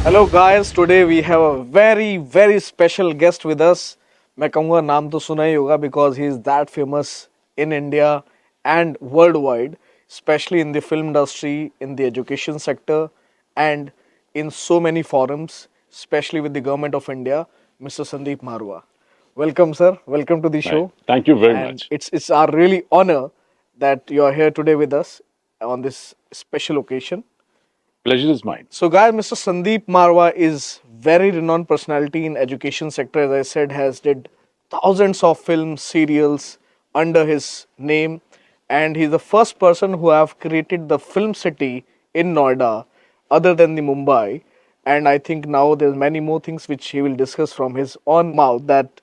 Hello guys, today we have a very special guest with us. मैं कहूँगा नाम तो सुना ही होगा because he is that famous in India and worldwide, especially in the film industry, in the education sector, and in so many forums, especially with the government of India, Mr. Sandeep Marwa. Welcome, sir. Welcome to the show. Right. Thank you very And much. it's our really honor that you are here today with us on this special occasion. Pleasure is mine. So, guys, Mr. Sandeep Marwa is very renowned personality in education sector. As I said, has did thousands of films, serials under his name, and he's the first person who have created the film city in Noida, other than the Mumbai. And I think now there's many more things which he will discuss from his own mouth. That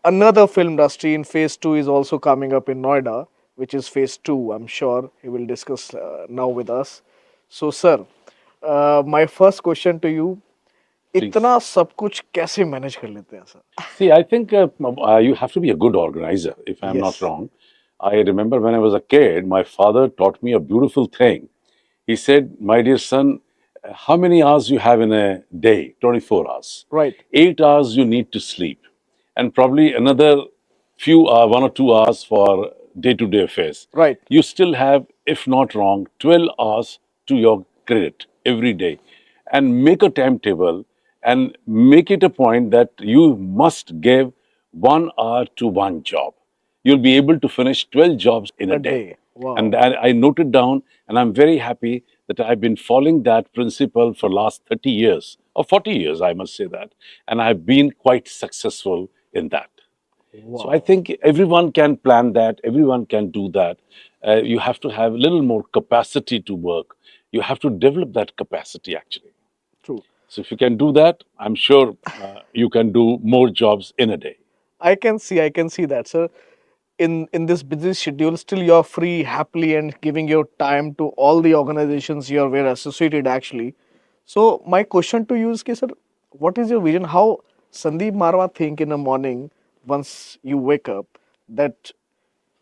another film industry in phase two is also coming up in Noida, which is phase two. I'm sure he will discuss now with us. So, sir, my first question to you, Please. इतना सब कुछ कैसे manage कर लेते हैं sir? See, I think you have to be a good organizer, if I'm not Yes. wrong. I remember when I was a kid, my father taught me a beautiful thing. He said, my dear son, how many hours you have in a day? 24 hours. Right. 8 hours you need to sleep, and probably another few 1 or 2 hours for day-to-day affairs. Right. You still have, if not wrong, 12 hours to your credit every day. And make a timetable and make it a point that you must give 1 hour to one job. You'll be able to finish 12 jobs in a A day. day. And Wow. I noted down, and I'm very happy that I've been following that principle for last 30 years or 40 years, I must say that. And I've been quite successful in that. So I Wow. think everyone can plan that, everyone can do that. You have to have a little more capacity to work. You have to develop that capacity actually. True. So if you can do that, I'm sure you can do more jobs in a day. I can see that, sir. In this busy schedule, still you're free happily and giving your time to all the organizations you are were associated actually. So my question to you is, कि, sir, what is your vision? How Sandeep Marwa think in the morning once you wake up that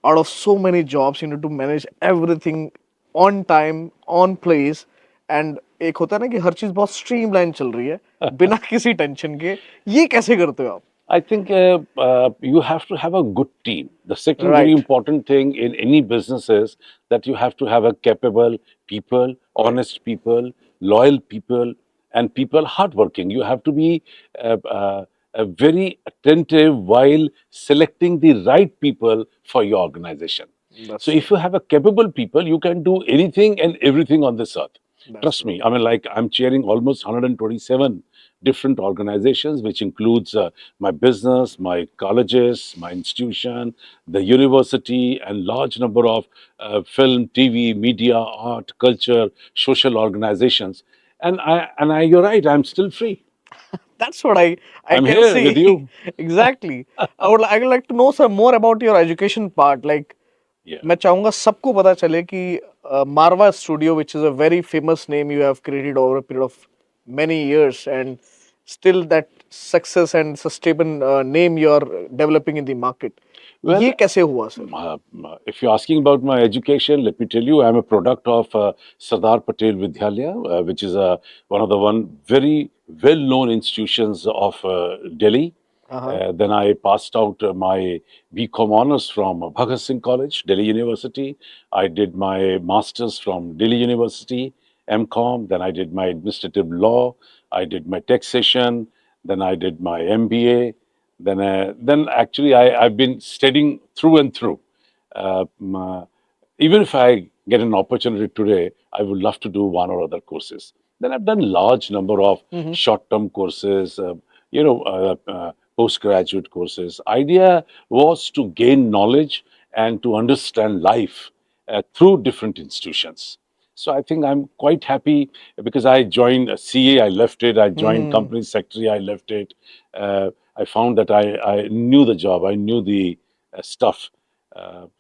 out of so many jobs you need to manage everything on time on place and एक होता है ना कि हर चीज बहुत streamline चल रही है बिना किसी टेंशन के ये कैसे करते हो आप? I think you have to have a good team. The second very Right. important thing in any business is that you have to have a capable people, honest people, loyal people, and people hardworking. You have to be very attentive while selecting the right people for your organization. That's So true. if you have a capable people, you can do anything and everything on this earth. That's Trust true. me. I mean, like I'm chairing almost 127 different organizations, which includes my business, my colleges, my institution, the university, and large number of film, TV, media, art, culture, social organizations. You're right. I'm still free. That's what I I'm can here with see. you. Exactly. I would like to know some more about your education part. Like Yeah. मैं चाहूंगा सबको पता चले कि मारवा studio which is a very famous name you have created over a period of many years and still that success and sustainable name you are developing in the market. Well, ये कैसे हुआ sir? if you're asking about my education, let me tell you, I'm a product of Sardar Patel Vidyalaya, which is one of the one very well-known institutions of Delhi. Uh-huh. Then I passed out my BCom honors from Bhagat Singh College, Delhi University. I did my masters from Delhi University, MCom. Then I did my administrative law. I did my taxation. Then I did my MBA. Then actually I've been studying through and through. Even if I get an opportunity today, I would love to do one or other courses. Then I've done large number of Mm-hmm. short-term courses, postgraduate courses. Idea was to gain knowledge and to understand life through different institutions. So I think I'm quite happy because I joined CA, I left it. I joined Hmm. company secretary, I left it. I found that I knew the job, I knew the stuff.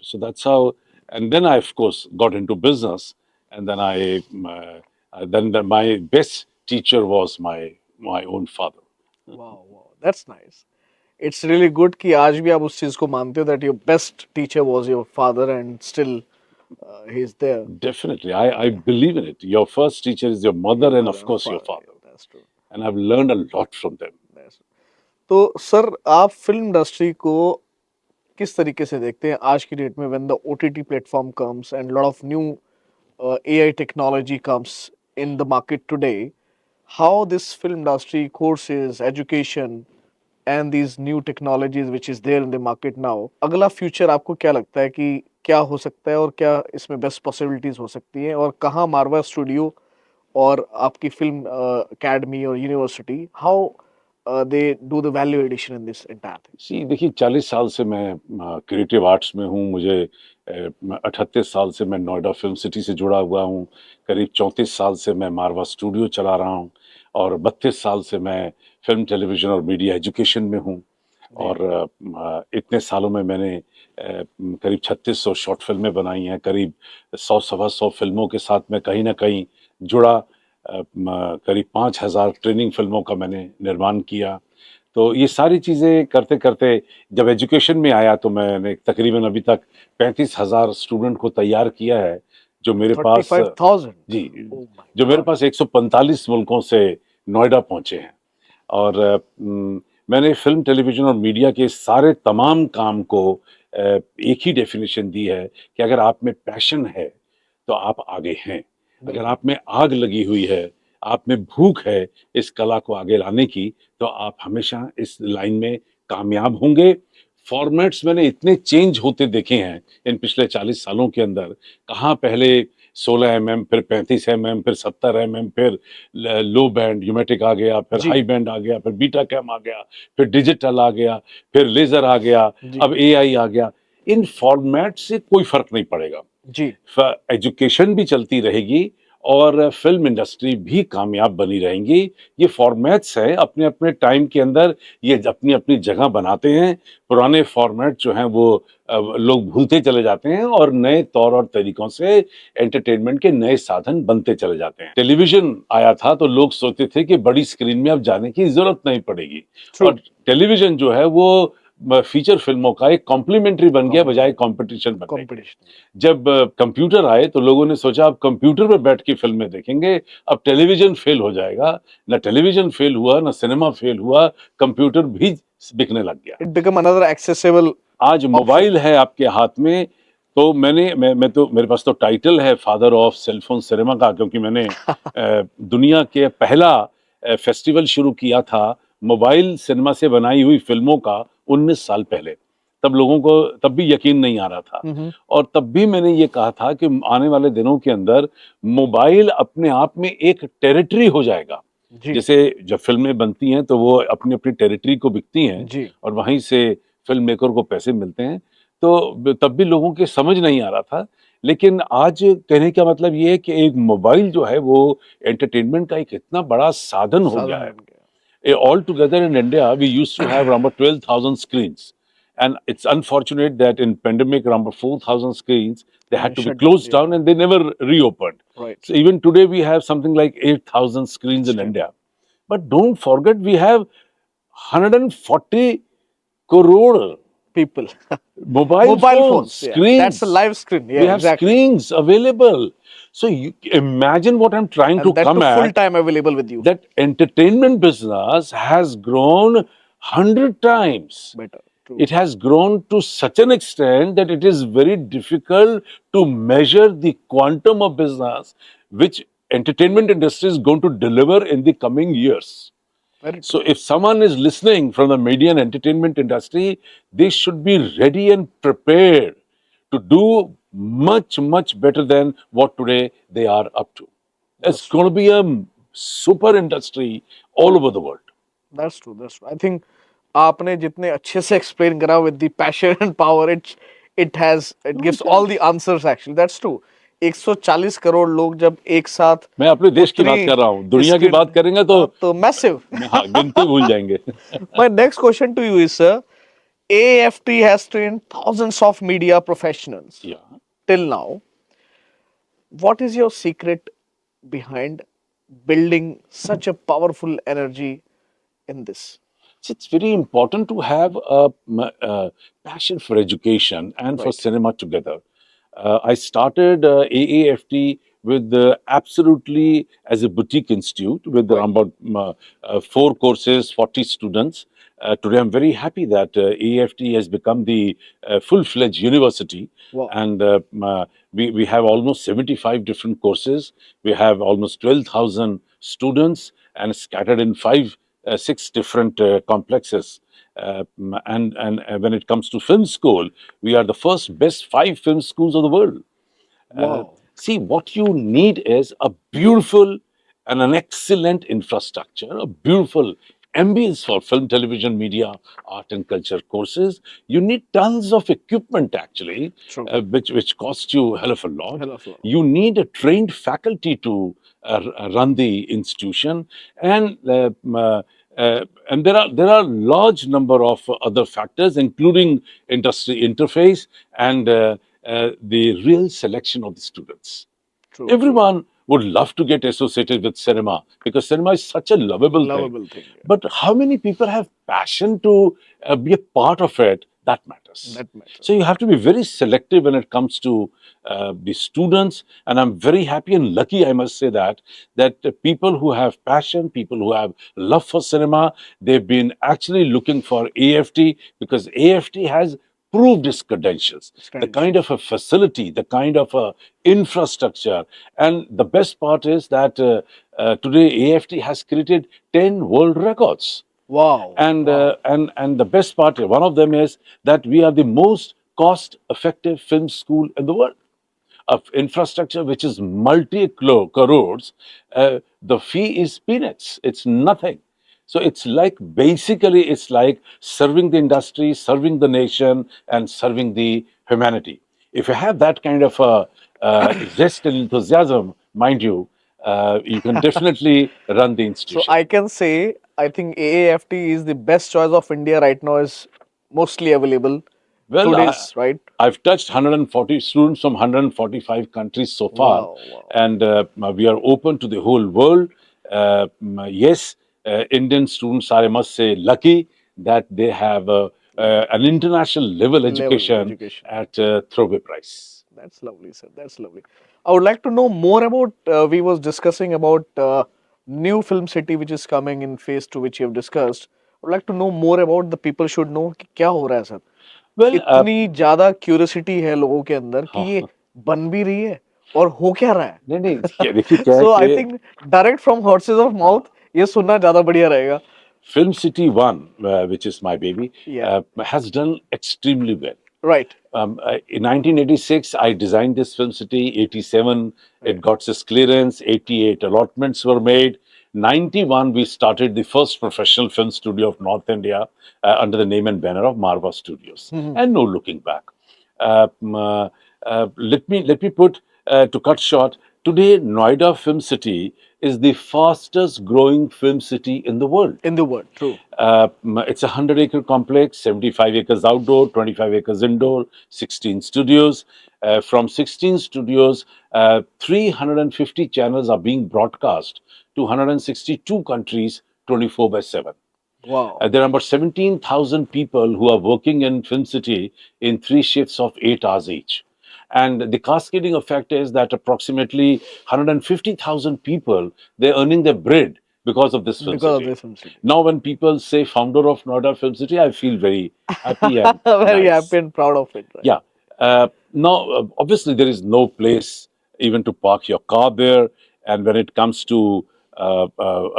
So that's how. And then I, of course, got into business. And then my best teacher was my own father. Wow, wow, that's nice. It's really good कि आज भी आप उस चीज को मानते हो that your best teacher was your father and still he's there. Definitely, I believe in it. Your first teacher is your Your mother, and mother of and course, your father. father. That's true. and I've learned a lot from them. That's true. तो sir आप film industry को किस तरीके से देखते हैं आज की डेट में when the OTT platform comes and lot of new AI technology comes in the market today, how this film industry courses, education, and these new technologies which is there in the market now, अगला future आपको क्या लगता है कि क्या हो सकता है और क्या इसमें बेस्ट पॉसिबिलिटीज हो सकती हैं और कहाँ मारवा स्टूडियो और आपकी फिल्म अकेडमी और university how they do the value addition in this entire thing? See देखिए, 40 साल से मैं क्रिएटिव आर्ट्स में हूँ। मुझे 38 साल से मैं नोएडा फिल्म सिटी से जुड़ा हुआ हूँ। करीब 34 साल से मैं मारवा स्टूडियो चला रहा हूँ और 32 साल से मैं फिल्म, टेलीविजन और मीडिया एजुकेशन में हूँ। और इतने सालों में मैंने करीब 3600 शॉर्ट फिल्में बनाई हैं। करीब 100 सवा 100 फिल्मों के साथ मैं कहीं ना कहीं जुड़ा। करीब 5000 ट्रेनिंग फिल्मों का मैंने निर्माण किया। तो ये सारी चीज़ें करते करते जब एजुकेशन में आया तो मैंने तकरीबन अभी तक 35,000 स्टूडेंट को तैयार किया है, जो मेरे पास 35,000? जी, Oh my जो मेरे God. पास 145 मुल्कों से नोएडा पहुंचे हैं। और मैंने फिल्म, टेलीविजन और मीडिया के सारे तमाम काम को एक ही डेफिनेशन दी है कि अगर आप में पैशन है तो आप आगे हैं। अगर बिल्कुल। आप में आग लगी हुई है, आप में भूख है इस कला को आगे लाने की, तो आप हमेशा इस लाइन में कामयाब होंगे। फॉर्मेट्स मैंने इतने चेंज होते देखे हैं इन पिछले 40 सालों के अंदर। कहाँ पहले 16 mm, फिर 35 mm, फिर 70 mm, फिर लो बैंड यूमेटिक आ गया, फिर जी हाई बैंड आ गया, फिर बीटा कैम आ गया, फिर डिजिटल आ गया, फिर लेजर आ गया, जी अब एआई आ गया। इन फॉर्मेट से कोई फर्क नहीं पड़ेगा। जी एजुकेशन भी चलती रहेगी और फिल्म इंडस्ट्री भी कामयाब बनी रहेंगी। ये फॉर्मेट्स हैं, अपने अपने टाइम के अंदर ये अपनी अपनी जगह बनाते हैं। पुराने फॉर्मेट जो हैं वो लोग भूलते चले जाते हैं और नए तौर और तरीकों से एंटरटेनमेंट के नए साधन बनते चले जाते हैं। टेलीविजन आया था तो लोग सोचते थे कि बड़ी स्क्रीन में अब जाने की जरूरत नहीं पड़ेगी, ट्रू। और टेलीविजन जो है वो फीचर फिल्मों का एक कॉम्प्लीमेंट्री बन गया बजाय कंपटीशन बनने के। कंपटीशन। जब कंप्यूटर आए तो लोगों ने सोचा अब कंप्यूटर पर बैठ के फिल्में देखेंगे, अब टेलीविजन फेल हो जाएगा। ना टेलीविजन फेल हुआ, ना सिनेमा फेल हुआ, कंप्यूटर भी बिकने लग गया। इट बिकम अनदर एक्सेसिबल आज ऑप्शन। मोबाइल है आपके हाथ में, तो मैं तो, मेरे पास तो टाइटल है फादर ऑफ सेलफोन सिनेमा का, क्योंकि मैंने दुनिया के पहला फेस्टिवल शुरू किया था मोबाइल सिनेमा से बनाई हुई फिल्मों का 19 साल पहले। तब लोगों को तब भी यकीन नहीं आ रहा था, और तब भी मैंने ये कहा था कि आने वाले दिनों के अंदर मोबाइल अपने आप में एक टेरिटरी हो जाएगा। जी जैसे जब फिल्में बनती हैं तो वो अपनी अपनी टेरिटरी को बिकती हैं जी और वहीं से फिल्म मेकर को पैसे मिलते हैं। तो तब भी लोगों के समझ नहीं आ रहा था, लेकिन आज कहने का मतलब ये है कि एक मोबाइल जो है वो एंटरटेनमेंट का एक इतना बड़ा साधन हो गया साधन है। बन गया। All together in India, we used to have around 12,000 screens. And it's unfortunate that in pandemic, around 4,000 screens, they had to be shut down closed दिया। down and they never reopened. Right. So even today, we have something like 8,000 screens in India. But don't forget, we have 140 crore people. mobile mobile phones, phones, या that's a screens. Live screen, या We have exactly. screens available. So you imagine what I'm trying to and that too come full at, time available with you. that entertainment business has grown 100 times. Better. True. It has grown to such an extent that it is very difficult to measure the quantum of business which entertainment industry is going to deliver in the coming years. Very So true. if someone is listening from the media and entertainment industry, they should be ready and prepared to do much, much better than what today they are up to. It's going to be a super industry all over the world. That's true, that's true. I think आपने जितने अच्छे से explain करा with the passion and power, it gives all the answers actually. That's true. 140 crore लोग जब एक साथ मैं अपने देश की बात उतनी कर रहा हूँ, दुनिया की स्क्रीन, बात करेंगे तो मैसिव। हाँ, गिनती भूल जाएंगे। My next question to you is, sir, AFT has trained thousands of media professionals Yeah. till now. What is your secret behind building such a powerful energy in this? So it's very important to have a passion for education and for Right. cinema together. I started AAFT with absolutely as a boutique institute with Right. around about 4 courses, 40 students. Today, I'm very happy that AFT has become the full-fledged university, Wow. and we have almost 75 different courses. We have almost 12,000 students and scattered in six different complexes. And when it comes to film school, we are the first best 5 film schools of the world. Wow. See, what you need is a beautiful and an excellent infrastructure, a beautiful ambience for film, television, media, art, and culture courses. You need tons of equipment, actually, True. which costs you a hell of a lot. Hell of a lot. You need a trained faculty to run the institution, and and there are large number of other factors, including industry interface and the real selection of the students. True. True. Everyone would love to get associated with cinema because cinema is such a lovable thing. Lovable thing. Yeah. But how many people have passion to be a part of it? That matters. That matters. So you have to be very selective when it comes to the students, and I'm very happy and lucky, I must say that people who have passion, people who have love for cinema, they've been actually looking for AFT because AFT has proved its credentials, the kind of a facility, the kind of a infrastructure, and the best part is that today AFT has created 10 world records. Wow. And Wow. and the best part, one of them is that we are the most cost-effective film school in the world. Of infrastructure which is multi crores, the fee is peanuts. It's nothing. So it's like basically it's like serving the industry, serving the nation, and serving the humanity. If you have that kind of a zest and enthusiasm, mind you, you can definitely run the So institution. I can say I think AAFT is the best choice of India right now. Is mostly available Well, today's right. I've touched 140 students from 145 countries so far, Wow. Wow. and we are open to the whole world. Yes, Indian students are, I must say, lucky that they have an international level Level education education. at throwaway price. That's lovely, sir. That's lovely. I would like to know more about. We was discussing about new film city which is coming in phase 2, which you have discussed. I would like to know more about the people should know कि क्या हो रहा है sir. Well, इतनी ज्यादा curiosity है लोगों के अंदर कि ये बन भी रही है और हो क्या रहा है. नहीं नहीं देखिए क्या है So I कि think direct from horses of mouth ये सुनना ज्यादा बढ़िया रहेगा. Film City 1, which is my baby, Yeah. has done extremely well. Right. In 1986, I designed this film city. 87, it got its clearance. 88, allotments were made. 91, we started the first professional film studio of North India under the name and banner of Marva Studios. And no looking back. Let me put to cut short. Today, Noida Film City is the fastest growing film city in the world. In the world. True. It's a 100-acre complex, 75 acres outdoor, 25 acres indoor, 16 studios. From 16 studios, 350 channels are being broadcast to 162 countries 24 by 7. Wow. There are about 17,000 people who are working in Film City in 3 shifts of 8 hours each. And the cascading effect is that approximately 150,000 people, they're earning their bread because of this film Because of city. this film city. Now, when people say founder of Noida Film City, I feel very happy and Very nice. happy and proud of it. Right? Yeah. Now, obviously, there is no place even to park your car there. And when it comes to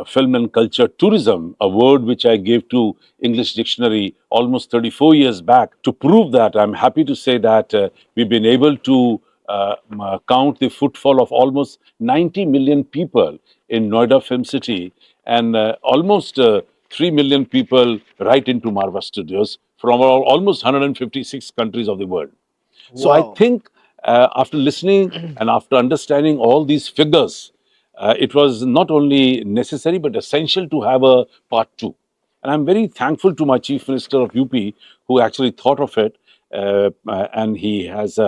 film and culture tourism, a word which I gave to English Dictionary almost 34 years back, to prove that, I'm happy to say that we've been able to count the footfall of almost 90 million people in Noida Film City and almost 3 million people right into Marva Studios from almost 156 countries of the world. So I Wow. think after listening and after understanding all these figures, it was not only necessary but essential to have a part 2. And I'm very thankful to my Chief Minister of UP who actually thought of it. And he has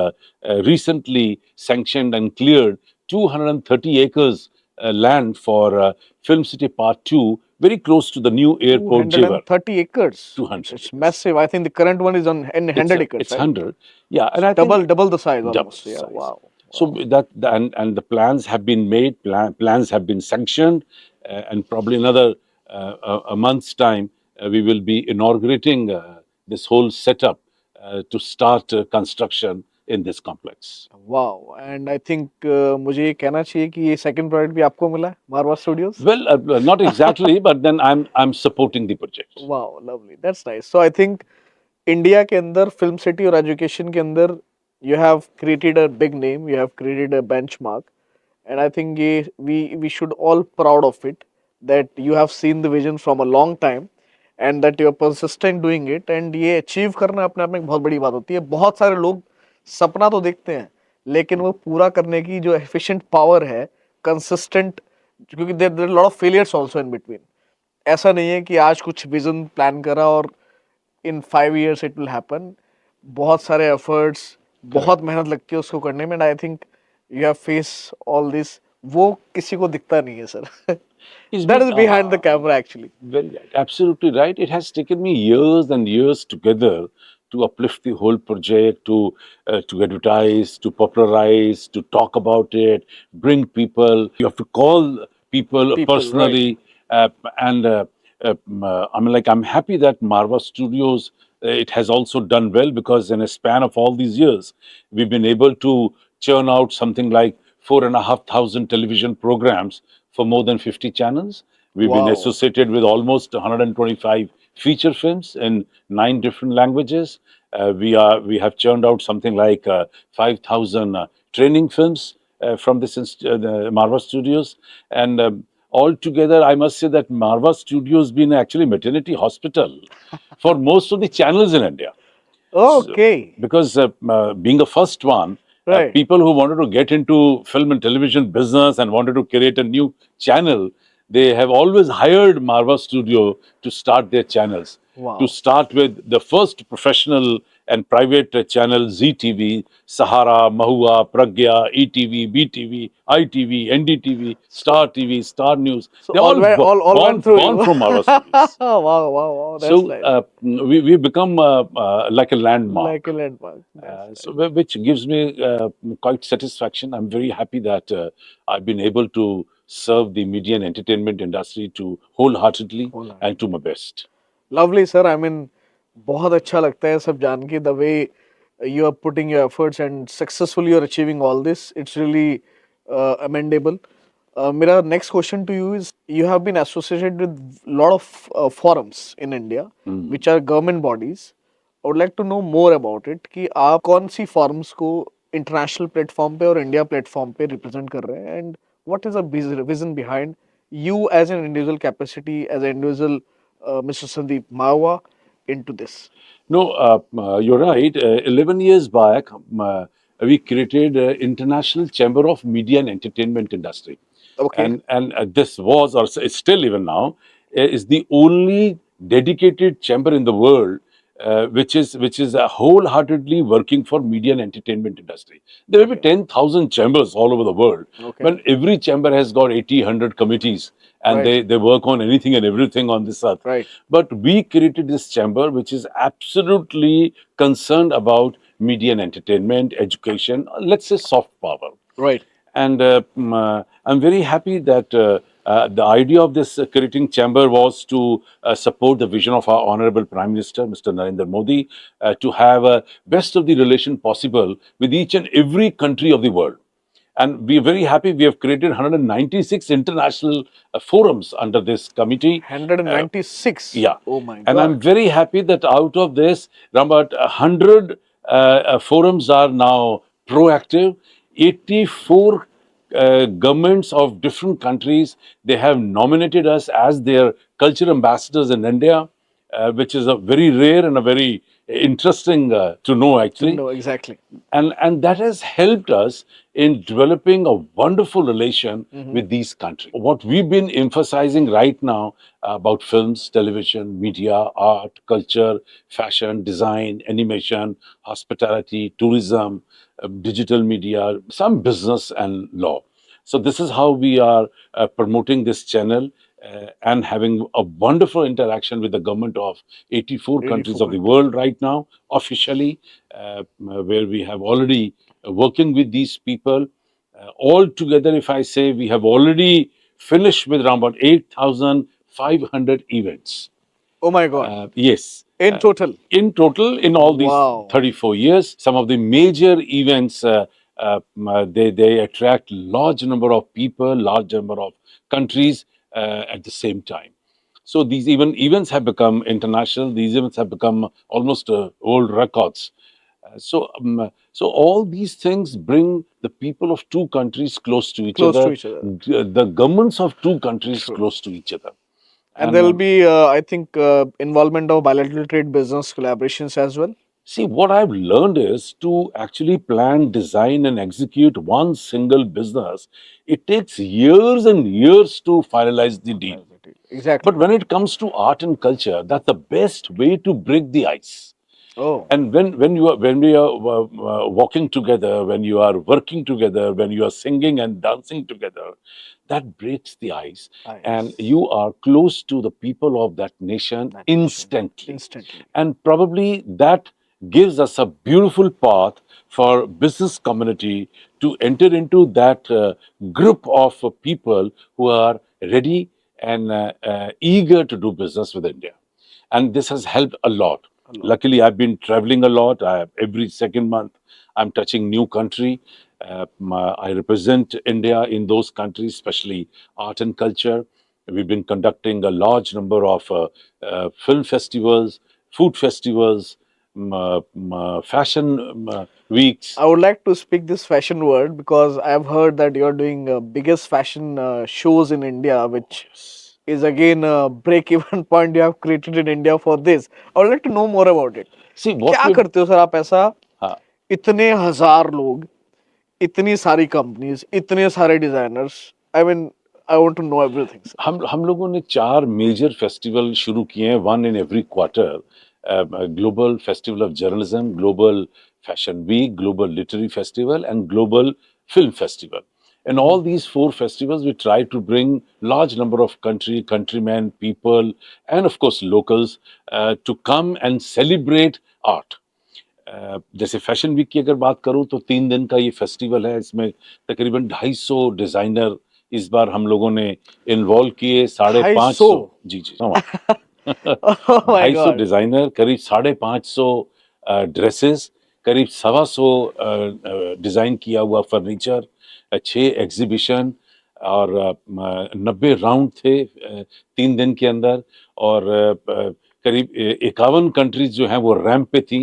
recently sanctioned and cleared 230 acres land for Film City Part 2, very close to the new airport, Jewar. 230 acres. 200 It's acres. massive. I think the current one is on in 100 acres. It's Right? 100. Yeah, and I double think double the size double almost. the Yeah. size. Wow. So and the plans have been made, plans have been sanctioned, and probably another a month's time we will be inaugurating this whole setup to start construction in this complex. Wow and I think मुझे ये कहना चाहिए कि ये second project भी आपको मिला है Marwah studios Well, not exactly, but then I'm supporting the project. Wow lovely that's nice so I think India के अंदर फिल्म सिटी और एजुकेशन के अंदर you have created a big name you have created a benchmark and I think we should all proud of it that you have seen the vision from a long time and that you are persistent doing it and ये achieve करना अपने आप में एक बहुत बड़ी बात होती है बहुत सारे लोग सपना तो देखते हैं लेकिन वो पूरा करने की जो एफिशिएंट पावर है कंसिस्टेंट क्योंकि there lot of failures also in between ऐसा नहीं है कि आज कुछ विजन प्लान करा और इन 5 years इट विल हैपन बहुत सारे एफर्ट्स बहुत मेहनत लगती है उसको करने में and I think you have face all this वो किसी को दिखता नहीं है sir It's that been is behind the camera actually very right, absolutely right. It has taken me years and years together to uplift the whole project, to advertise, to popularize, to talk about it, bring people. You have to call people people right personally, and I mean, like I'm happy that Marva Studios. It has also done well because in a span of all these years, we've been able to churn out something like 4,500 television programs for more than 50 channels. We've been wow associated with almost 125 feature films in 9 different languages. We have churned out something like 5,000 training films from the Marva Studios, and altogether, I must say that Marva Studios been actually maternity hospital for most of the channels in India. So, okay because being a first one, right people who wanted to get into film and television business and wanted to create a new channel, they have always hired Marva Studio to start their channels. To wow start with the first professional and private channel ZTV, Sahara, Mahua, Pragya, ETV, BTV, ITV, NDTV, so Star TV, Star News. So They're all all went through born you from Marva Studios. Wow wow wow that's So nice we become like a landmark. Like a landmark that's So nice which gives me quite satisfaction. I'm very happy that I've been able to serve the media and entertainment industry to wholeheartedly and to my best. Lovely sir I mean बहुत अच्छा लगता है सब जान के the way you are putting your efforts and successfully you are achieving all this it's really amendable मेरा next question to you is you have been associated with lot of forums in India which are government bodies I would like to know more about it कि आप कौन सी forums को international platform पे और India platform पे represent कर रहे हैं and what is a vision behind you as an individual capacity as an individual Mr. Sandeep Marwa into this. No, you're right. 11 years back, we created International Chamber of Media and Entertainment Industry. Okay. And this was, or it's still even now, is the only dedicated chamber in the world which is wholeheartedly working for media and entertainment industry. There will be 10,000 chambers all over the world, Okay. but every chamber has got 80, 100 committees, and Right. they work on anything and everything on this earth. Right. But we created this chamber which is absolutely concerned about media and entertainment, education, let's say soft power. Right. And I'm very happy that the idea of this creating chamber was to support the vision of our Honorable Prime Minister, Mr. Narendra Modi, to have a best of the relation possible with each and every country of the world. And we are very happy we have created 196 international forums under this committee. 196. Yeah. Oh my And I'm God. very happy that out of this, about 100 forums are now proactive. 84 governments of different countries, they have nominated us as their culture ambassadors in India, which is a very rare and a very interesting to know To actually. know exactly. And that has helped us in developing a wonderful relation with these countries. What we've been emphasizing right now about films, television, media, art, culture, fashion, design, animation, hospitality, tourism, digital media, some business and law. So this is how we are promoting this channel and having a wonderful interaction with the government of 84 countries 84 of the world right now, officially, where we have already working with these people. All together, if I say, we have already finished with around about 8,500 events. Oh my God. Yes. In total. In total, in all these Wow. 34 years, some of the major events, they attract large number of people, large number of countries at the same time. So these events have become international. These events have become almost world records. So all these things bring the people of two countries close to each Close to other, each other. the governments of two countries True. close to each other. And And there will be, I think, involvement of bilateral trade business collaborations as well. see, what I've learned is to actually plan, design, and execute one single business, it takes years and years to finalize the deal. Exactly. But when it comes to art and culture, that's the best way to break the ice. Oh, And when we are walking together, when you are working together, when you are singing and dancing together, that breaks the ice, and nice. you are close to the people of that nation That nation. instantly. Instantly. And probably that gives us a beautiful path for business community to enter into that group of people who are ready and eager to do business with India, and this has helped a lot. A lot. Luckily, I've been traveling a lot. Every second month, I'm touching new country. I represent India in those countries, especially art and culture. We've been conducting a large number of film festivals, food festivals, fashion weeks. I would like to speak this fashion word because I've heard that you're doing biggest fashion shows in India, which is again a break-even point you have created in India for this. I would like to know more about it. See what क्या we. करते हो sir आप ऐसा? Uh, इतने हजार लोग, इतनी सारी कंपनीज, इतने सारे designers. I mean, I want to know everything, sir. हम लोगों ने 4 मेजर फेस्टिवल शुरू किए हैं, one in every quarter. Global festival of journalism, global fashion week, global literary festival and global film festival. In all these 4 festivals, we try to bring large number of countrymen, people, and of course locals to come and celebrate art. जैसे fashion week की अगर बात करूं तो 3 दिन का ये festival है. इसमें तकरीबन 250 डिजाइनर इस बार हम लोगों ने इन्वॉल्व किए. साढ़े ढाई पाँच सौ. सौ जी जी Oh my 250 God. डिजाइनर, करीब 550 ड्रेसेस, करीब 125 डिजाइन किया हुआ फर्नीचर, 6 एग्जीबिशन और 90 राउंड थे 3 दिन के अंदर. और करीब 51 कंट्रीज जो हैं वो रैंप पे थी.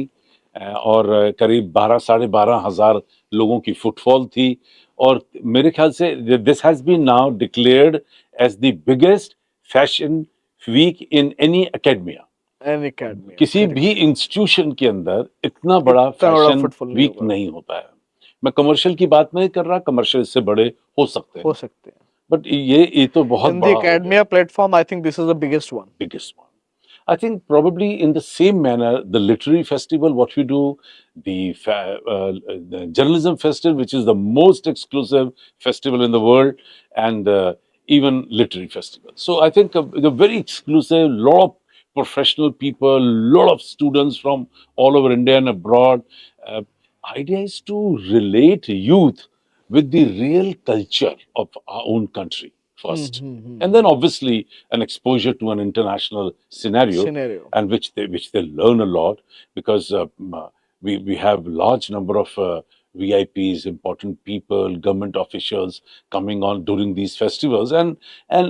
और करीब 12 साढ़े 12 हजार लोगों की फुटफॉल थी. और मेरे ख्याल से this has been now declared as the biggest fashion week in any academia. An academy. किसी Correct. भी इंस्टीट्यूशन के अंदर इतना बड़ा इतना बड़ा फैशन फुटफॉल नहीं वीक होगा. नहीं होता है. मैं कमर्शियल की बात नहीं कर रहा, कमर्शियल इससे बड़े हो सकते हो हैं, सकते हैं. बट ये तो बहुत In the बड़ा हो गया. academia platform, I think this is the biggest one. Biggest one. I think probably in the same manner, the literary festival, what we do, the journalism festival, which is the most exclusive festival in the world, and even literary festival. So I think the very exclusive, lot of professional people, lot of students from all over India and abroad. Uh, Idea is to relate youth with the real culture of our own country first, and then obviously an exposure to an international scenario, Scenario. and which they learn a lot, because we have large number of VIPs, important people, government officials coming on during these festivals, and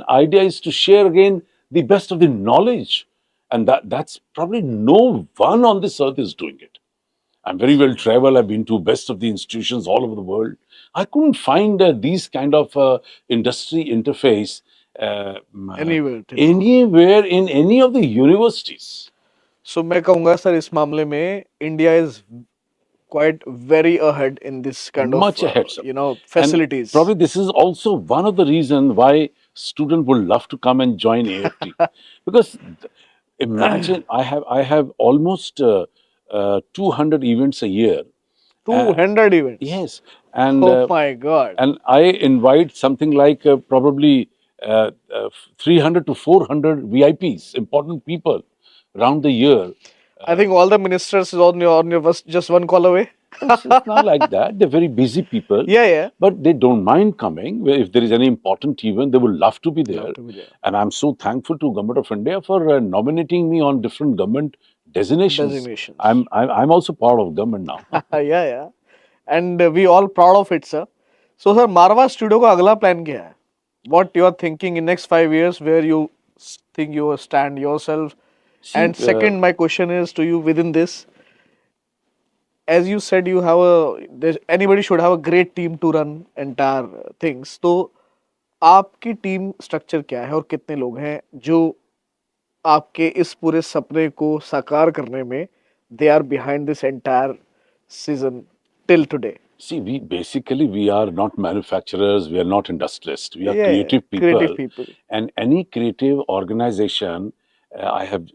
idea is to share again the best of the knowledge, and that's probably no one on this earth is doing it. I'm very well traveled. I've been to best of the institutions all over the world. I couldn't find these kind of industry interface Anywhere till now. anywhere in any of the universities. So मैं कहूँगा sir इस मामले में India is quite very ahead in this kind of Much ahead, sir. And facilities. probably this is also one of the reasons why student would love to come and join AFT, because imagine I have almost 200 events a year. 200 events. Yes, and Oh my God. and I invite something like probably 300 to 400 VIPs, important people, around the year. I think all the ministers is on your just one call away. It's not like that. They're very busy people, Yeah, yeah. but they don't mind coming. If there is any important event, they would love to be Love there. to be there. And I'm so thankful to Government of India for nominating me on different government designations. Designations. I'm also part of government now. Yeah, yeah. And we all proud of it, sir. So, sir, Marwa Studio का अगला plan क्या है? What you are thinking in next 5 years, where you think you will stand yourself? See, And second, my question is to you within this, as you said, you have anybody should have a great team to run entire things. तो आपकी team structure क्या है और कितने लोग हैं जो आपके इस पूरे सपने को साकार करने में they are behind this entire season till today? see, we are not manufacturers, we are not industrialists, we are Yeah, creative creative people, people. and any creative organization. I have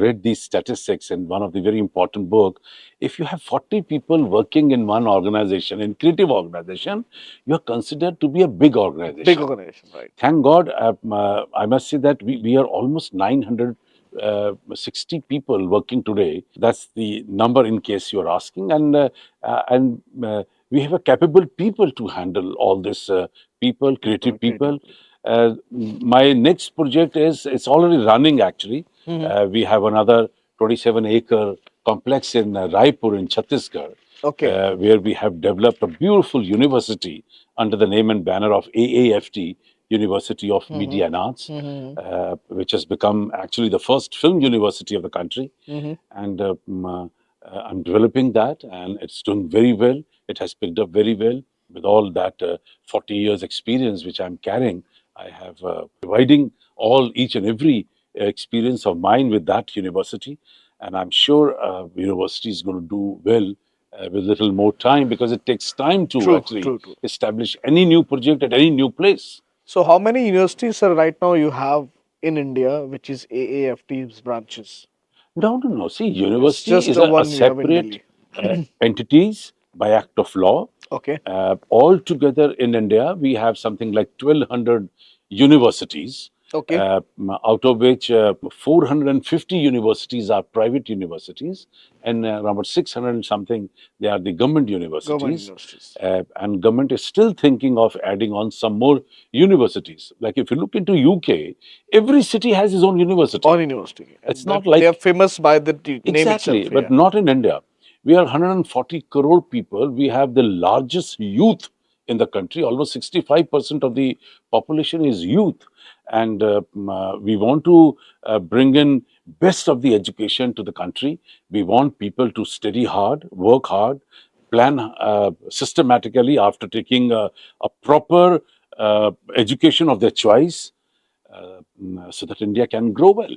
read these statistics in one of the very important book. If you have 40 people working in one organization, in creative organization, you are considered to be a big Big organization. organization, right? Thank God, I must say that we are almost 960 people working today. That's the number in case you are asking. And we have a capable people to handle all this people, creative Creative people. My next project is, it's already running actually. people. We have another 27-acre complex in Raipur in Chhattisgarh, Okay. where we have developed a beautiful university under the name and banner of AAFT, University of Media and Arts, which has become actually the first film university of the country. And I'm developing that, and it's doing very well. It has picked up very well with all that 40 years experience which I'm carrying. I have providing all each and every experience of mine with that university, and I'm sure university is going to do well with little more time, because it takes time to True, actually true, true. establish any new project at any new place. So, how many universities, sir, right now you have in India, which is AAFT's branches? No, no, no. See, It's university just is the a one you have in separate Delhi. entities by act of law. Okay. Altogether in India, we have something like 1,200 universities, Okay. out of which 450 universities are private universities, and around 600 and something they are the government Government universities. universities. And government is still thinking of adding on some more universities. Like if you look into UK, every city has its own university. On university. It's And not they are like famous by the name exactly, itself. but Yeah. not in India. We are 140 crore people. We have the largest youth in the country. Almost 65% of the population is youth. And we want to bring in best of the education to the country. We want people to study hard, work hard, plan systematically after taking a proper education of their choice, so that India can grow well.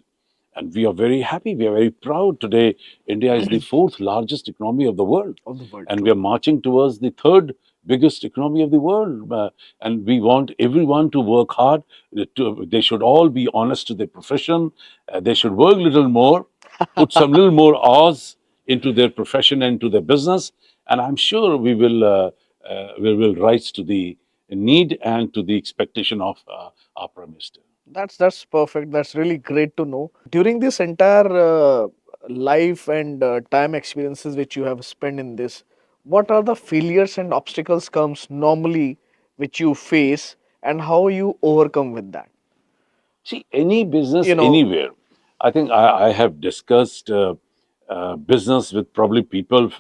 And we are very happy, we are very proud. Today, India is the fourth largest economy of the world. Of the world. And we True. are marching towards the third biggest economy of the world. And we want everyone to work hard. They should all be honest to their profession. They should work a little more, put some little more hours into their profession and to their business. And I'm sure we will rise to the need and to the expectation of our Prime Minister. That's perfect. That's really great to know. During this entire life and time experiences which you have spent in this, what are the failures and obstacles comes normally which you face and how you overcome with that? See, any business You know, anywhere. I think I have discussed business with probably people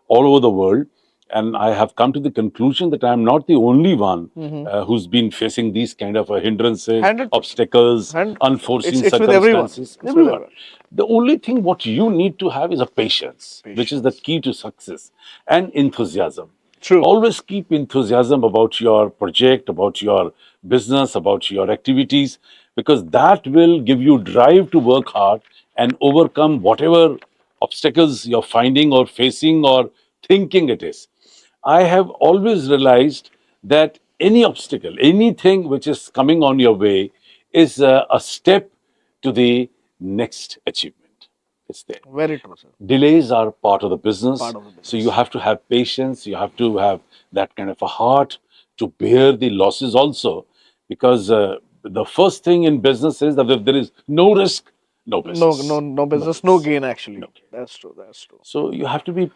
all over the world, and I have come to the conclusion that I am not the only one who's been facing these kind of hindrances, 100%. obstacles, 100%. It's It's with everyone. circumstances, It's with everyone. everyone. The only thing what you need to have is a patience, which is the Patience. key to success, and enthusiasm. True. Always keep enthusiasm about your project, about your business, about your activities, because that will give you drive to work hard and overcome whatever obstacles you're finding or facing or thinking it is. I have always realized that any obstacle, anything which is coming on your way, is a step to the next achievement. It's there. Very true, sir. Delays are part of the business. Part of the So you business. have to have patience. You have to have that kind of a heart to bear the losses also. Because the first thing in business is that if there is no risk, no No, no, business. no No business, no business. gain No actually. gain. That's true. That's true. So you have to be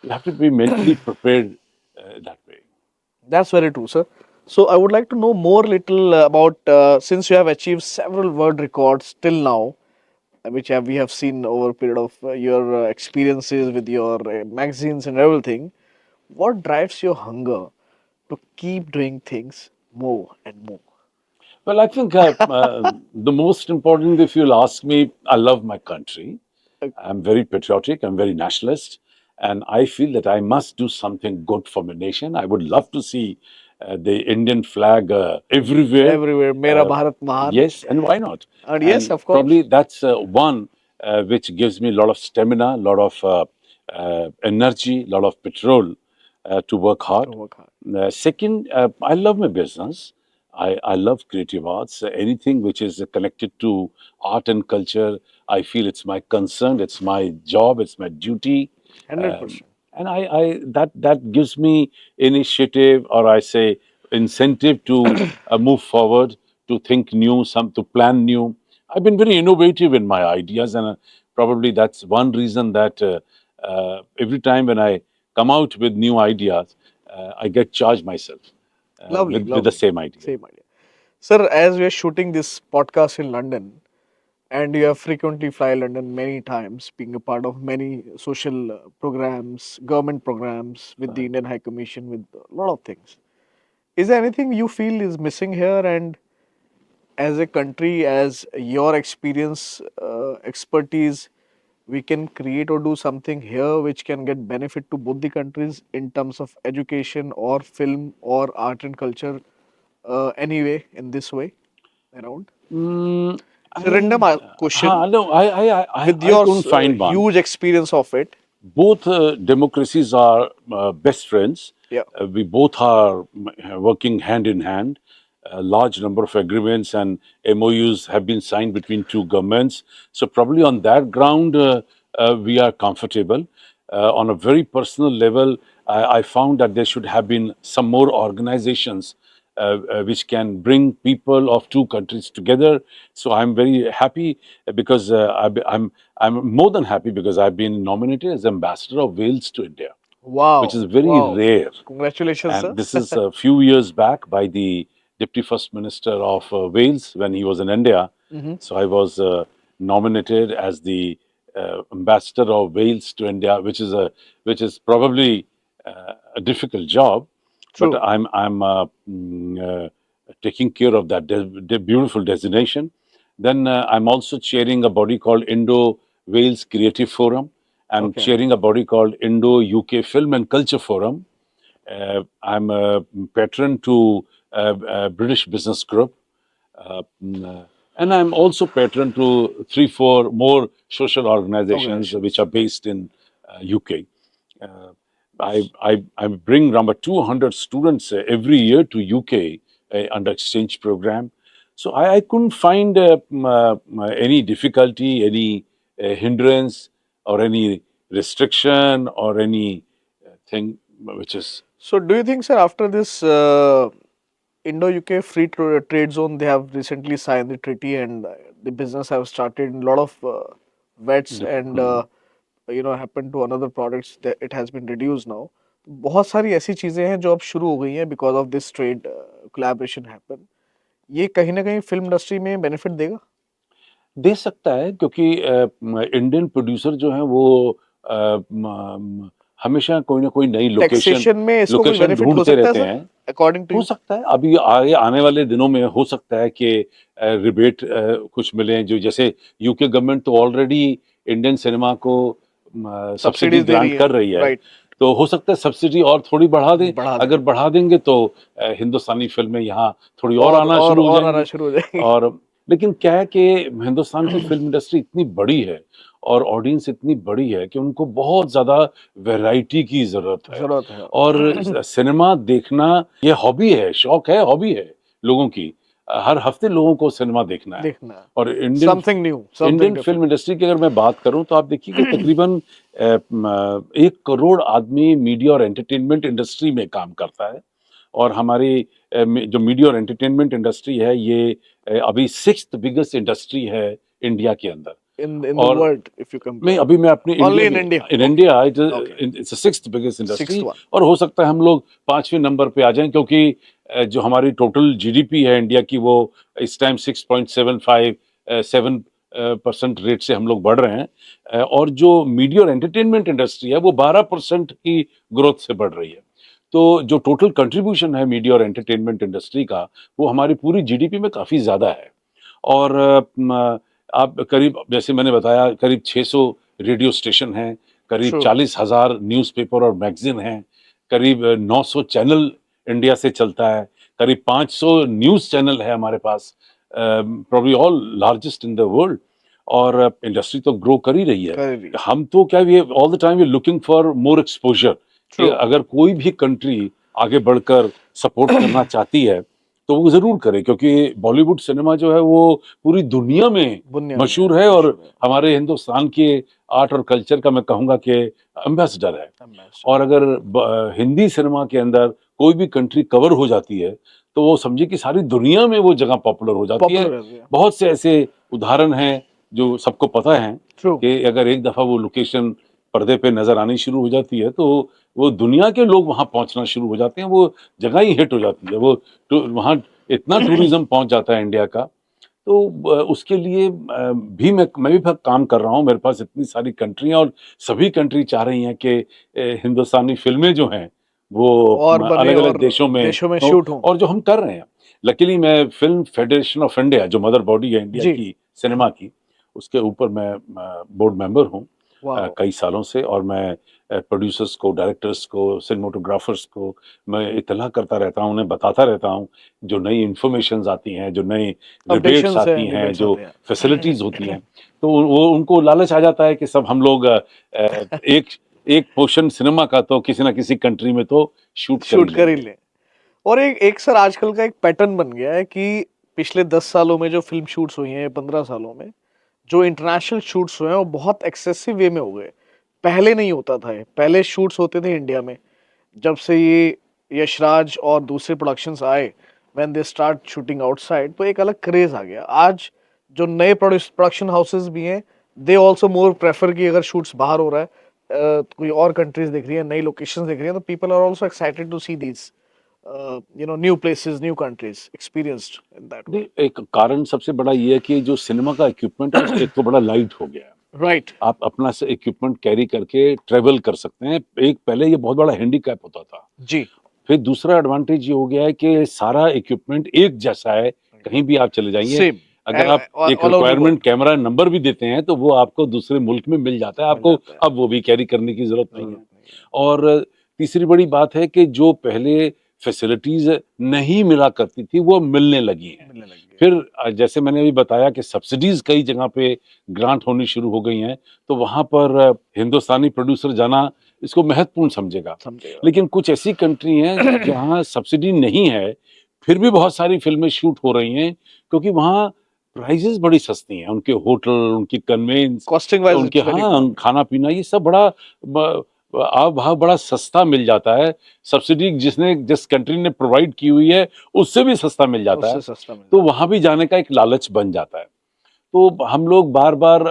You have to be mentally prepared that way. That's very true, sir. So I would like to know more little about since you have achieved several world records till now, which we have seen over a period of your experiences with your magazines and everything. What drives your hunger to keep doing things more and more? Well, I think the most important, if you'll ask me, I love my country. I'm very patriotic, I'm very nationalist, and I feel that I must do something good for my nation. I would love to see the Indian flag everywhere. Everywhere, Mera Uh, Bharat Mahan. yes, and why not? And yes, And of probably course. that's one which gives me a lot of stamina, a lot of energy, a lot of petrol to work To hard. work hard. Second, I love my business. I love creative arts. Anything which is connected to art and culture, I feel it's my concern, it's my job, it's my duty. Um, 100%. and that gives me initiative, or I say incentive to move forward, to think new, some to plan new. I've been very innovative in my ideas, and probably that's one reason that every time when I come out with new ideas, I get charged myself Lovely, with the lovely. same idea. Same idea. Sir, as we are shooting this podcast in London, and you have frequently fly London many times, being a part of many social programs, government programs with the Right. Indian High Commission, with a lot of things. Is there anything you feel is missing here? And as a country, as your experience, expertise, we can create or do something here which can get benefit to both the countries in terms of education or film or art and culture, anyway, in this way around? Mm, It's a random question no, with I your couldn't find one. huge experience of it. Both democracies are best friends. Yeah. We both are working hand in hand. A large number of agreements and MOUs have been signed between two governments. So probably on that ground, we are comfortable. On a very personal level, I found that there should have been some more organizations which can bring people of two countries together. So I'm very happy because I'm more than happy because I've been nominated as ambassador of Wales to India, which is Wow. very Wow. rare. Congratulations, And sir. this is a few years back by the Deputy First Minister of Wales when he was in India. Hmm. So I was nominated as the ambassador of Wales to India, which is probably a difficult job, but True. I'm taking care of that beautiful designation. Then I'm also chairing a body called Indo Wales Creative Forum and Okay. chairing a body called Indo UK Film and Culture Forum. I'm a patron to British Business Group, and I'm also patron to three, four more social organizations which are Organizations. based in UK. Uh, I bring around 200 students every year to UK under exchange program. So I couldn't find any difficulty, any hindrance, or any restriction, or any thing which is So, do you think, sir, after this Indo-UK free trade zone, they have recently signed the treaty and the business have started. A lot of vets and Mhm. happen to another products that it has been reduced now. बहुत सारी ऐसी चीजें हैं जो अब शुरू हो गई हैं because of this trade collaboration happen. ये कहीं ना कहीं फिल्म इंडस्ट्री में बेनिफिट देगा. दे सकता है क्योंकि इंडियन प्रोड्यूसर जो हैं वो अ, म, हमेशा कोई ना कोई नई लोकेशन टैक्सेशन में इसको कुछ लोकेशन बेनिफिट हो ढूंढते सकता है रहते सर, हैं। अकॉर्डिंग टू हो यू? सकता है अभी आगे आने वाले दिनों में हो सकता है कि रिबेट कुछ मिले जो जैसे यूके गवर्नमेंट तो ऑलरेडी इंडियन सिनेमा को सब्सिडी सब्सिडीज दे रही ग्रांट है. कर रही है। राइट. तो हो सकता है सब्सिडी और थोड़ी बढ़ा दें। बढ़ा दें अगर बढ़ा देंगे तो हिंदुस्तानी फिल्में यहाँ थोड़ी और और आना और शुरू हो और आना जाएंगी। शुरू हो जाएगी. और लेकिन क्या है कि हिंदुस्तान की फिल्म इंडस्ट्री इतनी बड़ी है और ऑडियंस इतनी बड़ी है कि उनको बहुत ज्यादा वैरायटी की जरूरत है। जरूरत है. और सिनेमा देखना ये हॉबी है, शौक है, हॉबी है लोगों की। हर हफ्ते लोगों को सिनेमा देखना है। देखना है. और something new, something Indian different. Film industry की अगर मैं बात करूं तो आप देखिए कि तकरीबन 1 करोड़ आदमी मीडिया और एंटरटेनमेंट इंडस्ट्री में काम करता है। और हमारी जो मीडिया और एंटरटेनमेंट इंडस्ट्री है ये अभी 6th बिगेस्ट इंडस्ट्री है इंडिया के अंदर। in the और world if you नहीं, compare? अभी मैं अपने Only इंडिया in में, India. In Okay. India Okay. It's sixth biggest Sixth industry, one. और हो सकता है हम लोग 5वें नंबर पे आ जाएं, क्योंकि जो हमारी टोटल जीडीपी है इंडिया की, वो इस टाइम 6.75-7% रेट से हम लोग बढ़ रहे हैं, और जो मीडिया और एंटरटेनमेंट इंडस्ट्री है वो 12% की ग्रोथ से बढ़ रही है। तो जो टोटल कंट्रीब्यूशन है मीडिया और एंटरटेनमेंट इंडस्ट्री का, वो हमारी पूरी जीडीपी में काफी ज्यादा है। और आप करीब, जैसे मैंने बताया, करीब 600 रेडियो स्टेशन हैं, करीब True. 40,000 न्यूज़पेपर और मैगजीन हैं, करीब 900 चैनल इंडिया से चलता है, करीब 500 न्यूज़ चैनल है हमारे पास, probably all largest in the world. और इंडस्ट्री तो ग्रो कर ही रही है। Correct. हम तो क्या, we all the time we looking for more exposure, कि True. अगर कोई भी कंट्री आगे बढ़कर सपोर्ट करना चाहती है तो वो जरूर करे, क्योंकि बॉलीवुड सिनेमा जो है वो पूरी दुनिया में दुनिया में मशहूर है, और मशहूर है। हमारे हिंदुस्तान के आर्ट और कल्चर का मैं कहूंगा कि एम्बेसडर है। Ambassador. और अगर हिंदी सिनेमा के अंदर कोई भी कंट्री कवर हो जाती है तो वो समझिए कि सारी दुनिया में वो जगह पॉपुलर हो जाती है। Popular है ये। बहुत से ऐसे उदाहरण हैं जो सबको पता है, True. कि अगर एक दफा वो लोकेशन पर्दे पे नजर आनी शुरू हो जाती है तो वो दुनिया के लोग वहां पहुंचना शुरू हो जाते हैं, वो जगह ही हिट हो जाती है, वो वहां इतना टूरिज्म पहुंच जाता है इंडिया का। तो उसके लिए मैं भी काम कर रहा हूँ। मेरे पास इतनी सारी कंट्रियां, और सभी कंट्री चाह रही हैं कि हिंदुस्तानी फिल्में जो हैं वो और बने अलग अलग और देशों में देशों में हो, शूट हो। और जो हम कर रहे हैं। लकीली मैं फिल्म फेडरेशन ऑफ इंडिया, जो मदर बॉडी है इंडिया जी। की सिनेमा की, उसके ऊपर मैं बोर्ड मेंबर हूँ वाह। कई सालों से। और मैं प्रोड्यूसर्स को, डायरेक्टर्स को, सिनेमाटोग्राफर्स को मैं इत्तला करता रहता हूँ, उन्हें बताता रहता हूँ जो नई इंफॉर्मेशंस आती हैं, जो नई डिबेट्स अपडेशंस है, आती हैं, डिबेट्स जो आते हैं। फैसिलिटीज होती हैं। तो वो उनको लालच आ जाता है कि सब हम लोग एक एक पोर्शन सिनेमा का तो किसी ना किसी कंट्री में तो शूट कर ही शूट कर ही लेंगे। ले। और एक एक सर आजकल का एक पैटर्न बन गया है कि पिछले 10 सालों में जो फिल्म शूट्स हुई हैं, 15 सालों में जो इंटरनेशनल शूट्स हुए हैं वो बहुत एक्सेसिव वे में हो गए। पहले नहीं होता था ये। पहले शूट्स होते थे इंडिया में। जब से ये यशराज और दूसरे प्रोडक्शंस आए, when they start shooting outside, तो एक अलग क्रेज आ गया। आज जो नए प्रोडक्शन हाउसेस भी हैं, दे आल्सो मोर प्रेफर कि अगर शूट्स बाहर हो रहा है, कोई और कंट्रीज दिख रही है, नई लोकेशंस दिख रही हैं, तो people are also excited to see these new places, new countries, experienced in that way. नहीं, एक कारण सबसे बड़ा ये है कि जो सिनेमा का इक्विपमेंट है एक तो बड़ा लाइट हो गया है। राइट। आप अपना से इक्विपमेंट कैरी करके ट्रेवल कर सकते हैं। एक पहले ये बहुत बड़ा हैंडीकैप होता था। जी। फिर दूसरा एडवांटेज ये हो गया है कि सारा इक्विपमेंट एक जैसा है, कहीं भी आप चले जाइए। सेम अगर आप एक all over the requirement world camera number भी देते हैं तो वो आपको दूसरे मुल्क में मिल जाता है, मिल आपको जाता है। अब वो भी कैरी करने की जरूरत नहीं है। जरूरत नहीं है। और तीसरी बड़ी बात है कि जो पहले फैसिलिटीज नहीं मिला करती थी वो मिलने लगी हैं। मिलने लगी है। फिर जैसे मैंने अभी बताया कि सब्सिडीज कई जगह पे ग्रांट होनी शुरू हो गई हैं, तो वहां पर हिंदुस्तानी प्रोड्यूसर जाना इसको महत्वपूर्ण समझेगा। समझेगा। लेकिन कुछ ऐसी कंट्री हैं जहां सब्सिडी नहीं है, फिर भी बहुत सारी फिल्में शूट हो रही हैं, क्योंकि वहां प्राइजेस बड़ी सस्ती हैं। उनके होटल, उनकी कन्वेंस, कॉस्टिंग वाइज उनके इट्स वेरी हाँ इकोनॉमिक। खाना पीना, ये सब बड़ा आव भाव बड़ा सस्ता मिल जाता है। सब्सिडी जिस कंट्री ने प्रोवाइड की हुई है उससे भी सस्ता मिल जाता है। उससे सस्ता मिल तो जाता वहां भी जाने का एक लालच बन जाता है। तो हम लोग बार बार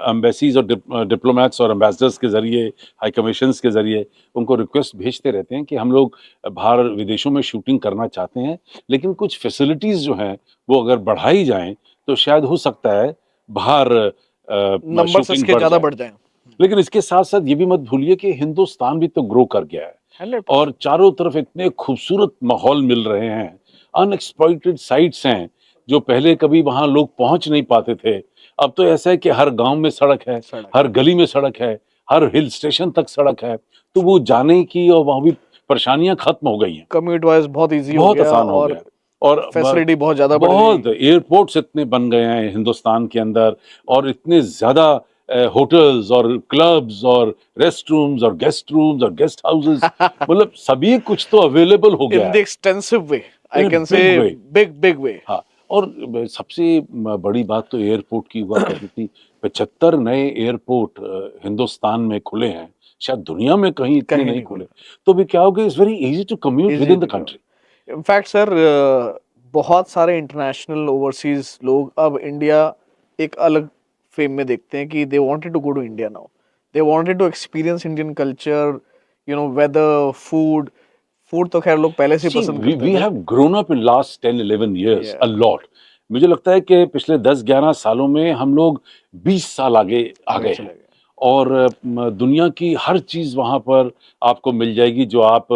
एम्बेसीज और डिप्लोमेट्स और एम्बेसडर्स के जरिए, हाई कमीशंस के जरिए उनको रिक्वेस्ट भेजते रहते हैं कि हम लोग बाहर विदेशों में शूटिंग करना चाहते हैं, लेकिन कुछ फैसिलिटीज जो हैं वो अगर बढ़ाई जाएं तो शायद हो सकता है बाहर है। नंबर्स शूटिंग इसके बढ़ ज्यादा जाए। बढ़ जाएं। लेकिन इसके साथ साथ ये भी मत भूलिए कि हिंदुस्तान भी तो ग्रो कर गया है, और 100%। चारों तरफ इतने खूबसूरत माहौल मिल रहे हैं, अनएक्सप्लॉइटेड साइट्स हैं जो पहले कभी वहां लोग पहुंच नहीं पाते थे। अब तो ऐसा है कि हर गांव में सड़क है, सड़क हर है। गली में सड़क है, हर हिल स्टेशन तक सड़क है। तो ट्रू। वो जाने की और वहां भी परेशानियां खत्म हो गई हैं, कम्यूट वाइज बहुत इजी हो बहुत गया आसान हो और गया। और फैसिलिटी बहुत ज्यादा बढ़ गई। बहुत एयरपोर्ट्स इतने बन गए हैं हिंदुस्तान के अंदर, और इतने ज्यादा होटल्स और क्लब्स और रेस्ट रूम्स और गेस्ट हाउसेस, मतलब सभी कुछ तो अवेलेबल हो गया इन द है extensive way, in I a can say big way. Big way. हाँ, और सबसे बड़ी बात तो एयरपोर्ट की हुआ करती थी। 75 नए एयरपोर्ट हिंदुस्तान में खुले हैं, शायद दुनिया में कहीं इतने कहीं नहीं नहीं खुले। खुला। तो भी क्या हो गया, it's very easy to commute with easy in the to go. Country. In fact sir, बहुत सारे इंटरनेशनल ओवरसीज लोग अब इंडिया एक अलग फेम में देखते हैं कि they wanted to go to India now, they wanted to experience Indian culture, you know weather, food. Food तो खैर लोग पहले से ही See, पसंद we करते थे। have grown up in last 10-11 years a Yeah, lot. मुझे लगता है कि पिछले 10-11 सालों में हम लोग 20 साल आगे आ आगे गए चले हैं। गए। और दुनिया की हर चीज वहां पर आपको मिल जाएगी जो आप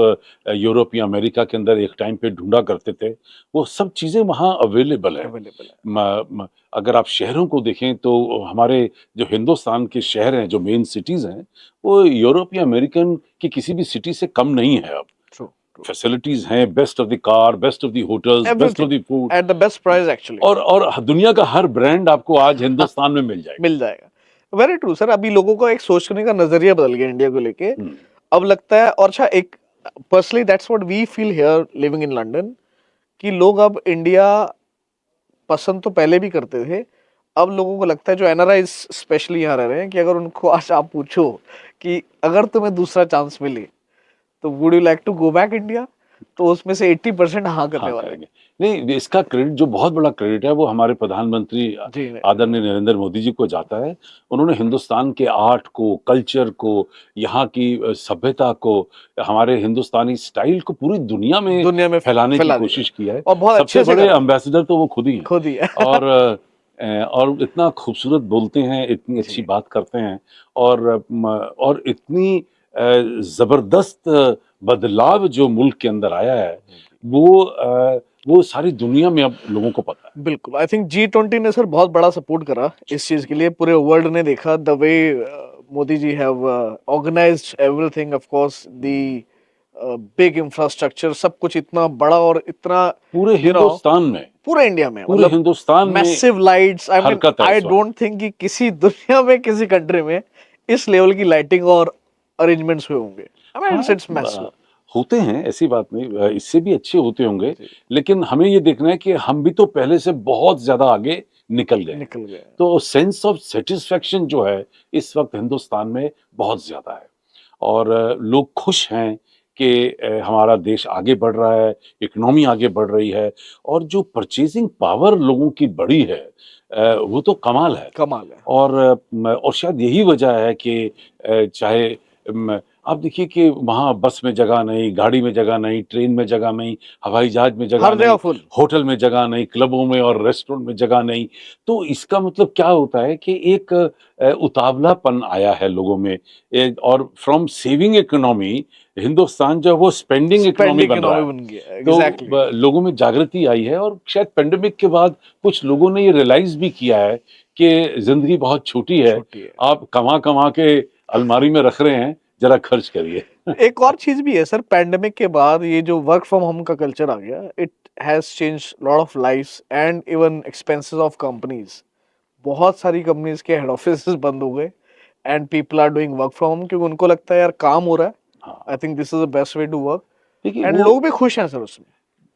यूरोप या अमेरिका के अंदर एक टाइम पे ढूंढा करते थे, वो सब चीजें वहां अवेलेबल है। अवेलेबल है। अगर आप शहरों को देखें तो हमारे जो हिंदुस्तान के शहर हैं, जो मेन सिटीज हैं, वो यूरोप या अमेरिकन की किसी भी सिटी से कम नहीं है अब। True, true. फैसिलिटीज हैं, best of the car, best of the hotels, best of everything the food, at the best price actually. और दुनिया का हर ब्रांड आपको आज हिंदुस्तान में मिल जाएगा। मिल जाएगा। Very true sir. अभी लोगों का एक सोचने का नजरिया बदल गया इंडिया को लेके। हम्म, अब लगता है, और अच्छा, एक personally that's what we feel here living in London, कि लोग अब इंडिया पसंद तो पहले भी करते थे। अब लोगों को लगता है, जो एनआरआईज स्पेशली यहाँ रह रहे हैं, कि अगर उनको आज आप पूछो कि अगर तुम्हें दूसरा चांस मिले तो would you like to go back India, तो उसमें से 80% हाँ करने हाँ वाले हैं। करेंगे। नहीं, इसका क्रेडिट, जो बहुत बड़ा क्रेडिट है, वो हमारे प्रधानमंत्री जी आदरणीय नरेंद्र मोदी जी को जाता है। उन्होंने हिंदुस्तान के आर्ट को, कल्चर को, यहाँ की सभ्यता को, हमारे हिंदुस्तानी स्टाइल को पूरी दुनिया में दुनिया में फैलाने की फैला दिया कोशिश की है। और बहुत सबसे अच्छे से बड़े कर रहे हैं। एम्बेसडर तो वो खुद ही हैं। खुद ही है। और इतना खूबसूरत बोलते हैं, इतनी अच्छी जी। बात करते हैं, और इतनी जबरदस्त बदलाव जो मुल्क के अंदर आया है, वो सारी दुनिया में अब लोगों को पता है। बिल्कुल। आई थिंक G20 ने सर बहुत बड़ा सपोर्ट करा इस चीज के लिए। पूरे वर्ल्ड ने देखा the way Modi ji have organised everything, of course the big infrastructure, सब कुछ इतना बड़ा और इतना, पूरे यू नो, हिंदुस्तान में, पूरे इंडिया में, पूरे मतलब हिंदुस्तान में मैसिव लाइट्स। आई मीन हरकत है आई इस वक्त। डोंट थिंक कि किसी दुनिया में किसी कंट्री में इस लेवल की लाइटिंग और अरेंजमेंट्स हुए होंगे। आई मीन हाँ, इट्स मैसिव। होते हैं, ऐसी बात नहीं, इससे भी अच्छे होते होंगे। जी, लेकिन हमें ये देखना है कि हम भी तो पहले से बहुत ज्यादा आगे निकल गए हैं। निकल गए। तो सेंस ऑफ सेटिस्फेक्शन जो है इस वक्त हिंदुस्तान में बहुत ज्यादा है। और लोग खुश हैं कि हमारा देश आगे बढ़ रहा है, इकोनॉमी आगे बढ़ रही है, और जो परचेजिंग पावर लोगों की बढ़ी है, वो तो कमाल है। कमाल है। और शायद यही वजह है कि चाहे आप देखिए कि वहाँ बस में जगह नहीं, गाड़ी में जगह नहीं, ट्रेन में जगह नहीं, हवाई जहाज में जगह हर जगह नहीं, फुल। होटल में जगह नहीं, क्लबों में और रेस्टोरेंट में जगह नहीं। तो इसका मतलब क्या होता है कि एक उतावलापन आया है लोगों में। और फ्रॉम सेविंग इकोनॉमी, हिंदुस्तान जो है वो स्पेंडिंग इकोनॉमी स्पेंडिंग बन रहा इकोनॉमी है। बन गया। तो एग्जैक्टली। लोगों में जागृति आई है, और शायद पेंडेमिक के बाद कुछ लोगों ने ये रियलाइज भी किया है कि जिंदगी बहुत छोटी है, छोटी है। आप कमा कमा के अलमारी में रख रहे हैं, जरा खर्च करिए। एक और चीज भी है सर, पैंडेमिक के बाद ये जो वर्क फ्रॉम होम का कल्चर आ गया, it has change lot of lifes and even expenses of companies. बहुत सारी कंपनीज के हेड ऑफिस बंद हो गए and people are doing work from home, क्योंकि उनको लगता है यार काम हो रहा है। हाँ, I think this is the best way to work. देखिए एंड वो लोग भी खुश हैं सर उसमें।